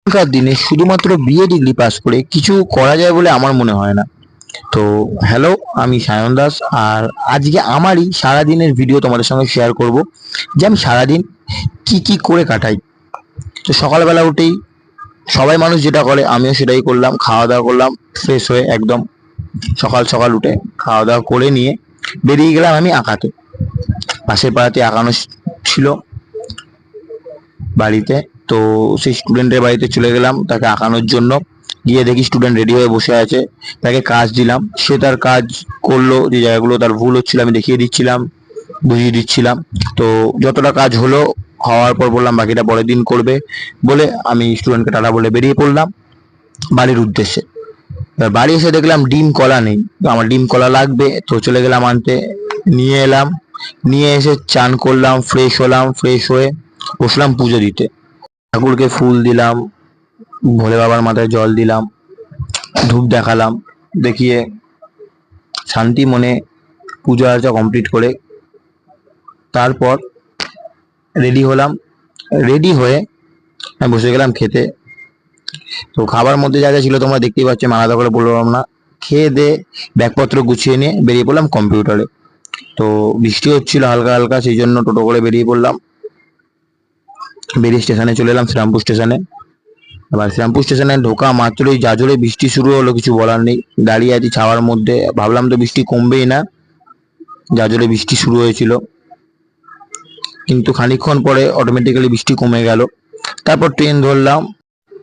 এখনকার দিনে শুধুমাত্র বিএ ডিগ্রি পাস করে কিছু করা যায় বলে আমার মনে হয় না। তো হ্যালো, আমি সায়ন দাস। আর আজকে আমারই সারাদিনের ভিডিও তোমাদের সঙ্গে শেয়ার করব, যে আমি সারাদিন কি কি করে কাটাই। তো সকালবেলা উঠেই সবাই মানুষ যেটা করে আমিও সেটাই করলাম, খাওয়া দাওয়া করলাম, ফ্রেশ হয়ে একদম সকাল সকাল উঠে খাওয়া দাওয়া করে নিয়ে বেরিয়ে গেলাম আমি আঁকাতে। পাশের পাড়াতে আঁকানো ছিল বাড়িতে। তো সেই স্টুডেন্টের বাড়িতে চলে গেলাম তাকে আঁকানোর জন্য। গিয়ে দেখি স্টুডেন্ট রেডি হয়ে বসে আছে, তাকে কাজ দিলাম, সে তার কাজ করলো। যে জায়গাগুলো তার ভুল হচ্ছিল আমি দেখিয়ে দিচ্ছিলাম, বুঝিয়ে দিচ্ছিলাম। তো যতটা কাজ হলো, হওয়ার পর বললাম বাকিটা পরের দিন করবে বলে আমি স্টুডেন্টকে টাটা বলে বেরিয়ে পড়লাম বাড়ির উদ্দেশ্যে। এবার বাড়ি এসে দেখলাম ডিম কলা নেই। তো আমার ডিম কলা লাগবে, তো চলে গেলাম আনতে। নিয়ে এলাম, নিয়ে এসে চান করলাম, ফ্রেশ হলাম, ফ্রেশ হয়ে বসলাম পুজো দিতে। ঠাকুরকে ফুল দিলাম, ভোলে বাবার মাথায় জল দিলাম, ধূপ দেখালাম, দেখিয়ে শান্তি মনে পুজো আর্চা কমপ্লিট করে তারপর রেডি হলাম। রেডি হয়ে আমি বসে গেলাম খেতে। তো খাবার মধ্যে যা যা ছিল তোমরা দেখতেই পাচ্ছ, আমি আলাদা করে বললাম না। খেয়ে দে ব্যাগপত্র গুছিয়ে নিয়ে বেরিয়ে পড়লাম কম্পিউটারে। তো বৃষ্টি হচ্ছিল হালকা হালকা, সেই জন্য টোটো করে বেরিয়ে পড়লাম। বেরিয়ে স্টেশনে চলে এলাম, শ্রীরামপুর স্টেশনে। এবার শ্রীরামপুর স্টেশনে ঢোকা মাত্রই যা জোরে বৃষ্টি শুরু হলো, কিছু বলার নেই। দাঁড়িয়ে আছি ছাওয়ার মধ্যে, ভাবলাম তো বৃষ্টি কমবেই না, যা জোরে বৃষ্টি শুরু হয়েছিল। কিন্তু খানিকক্ষণ পরে অটোমেটিক্যালি বৃষ্টি কমে গেল। তারপর ট্রেন ধরলাম।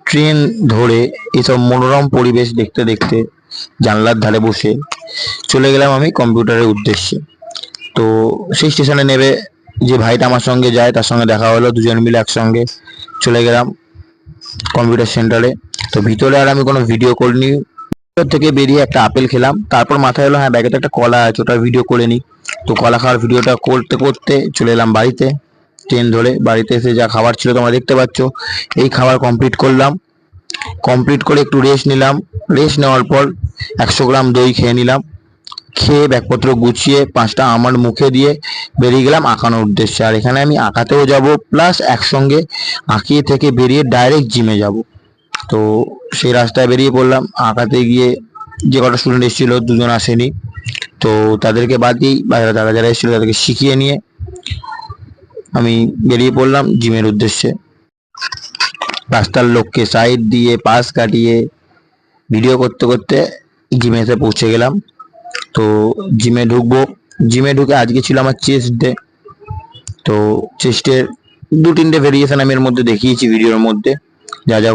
ট্রেন ধরে এসব মনোরম পরিবেশ দেখতে দেখতে জানলার ধারে বসে চলে গেলাম আমি কম্পিউটারের উদ্দেশ্যে। তো সেই স্টেশনে নেবে যে ভাইটা আমার সঙ্গে যায় তার সঙ্গে দেখা হলো, দুজন মিলে একসঙ্গে চলে গেলাম কম্পিউটার সেন্টারে। তো ভিতরে আর আমি কোনো ভিডিও করিনি। ভিতর থেকে বেরিয়ে একটা আপেল খেলাম, তারপর মাথায় এলো হ্যাঁ ব্যাগে তো একটা কলা আছে, ওটা ভিডিও করে নিই। তো কলা খাওয়ার ভিডিওটা করতে করতে চলে এলাম বাড়িতে। ট্রেন ধরে বাড়িতে এসে যা খাবার ছিল তোমরা দেখতে পাচ্ছ, এই খাবার কমপ্লিট করলাম। কমপ্লিট করে একটু রেস্ট নিলাম। রেস্ট নেওয়ার পর 100 গ্রাম দই খেয়ে নিলাম। খেয়ে ব্যাগপত্র গুছিয়ে 5টা আমার মুখে দিয়ে বেরিয়ে গেলাম আঁকানোর উদ্দেশ্যে। আর এখানে আমি আঁকাতেও যাব, প্লাস একসঙ্গে আঁকিয়ে থেকে বেরিয়ে ডাইরেক্ট জিমে যাব। তো সেই রাস্তায় বেরিয়ে পড়লাম। আঁকাতে গিয়ে যে কটা স্টুডেন্ট এসেছিল, দুজন আসেনি। তো তাদেরকে বাদ দিয়েই বাইরে যারা যারা এসেছিল তাদেরকে শিখিয়ে নিয়ে আমি বেরিয়ে পড়লাম জিমের উদ্দেশ্যে। রাস্তার লোককে সাইড দিয়ে পাশ কাটিয়ে ভিডিও করতে করতে জিমে এসে পৌঁছে গেলাম। তো জিমে ঢুকবো। জিমে ঢুকে আজকে ছিল আমার চেস্ট ডে। তো চেস্টের 2-3টে ভেরিয়েশন আমি এর মধ্যে দেখিয়েছি ভিডিওর মধ্যে, যা যা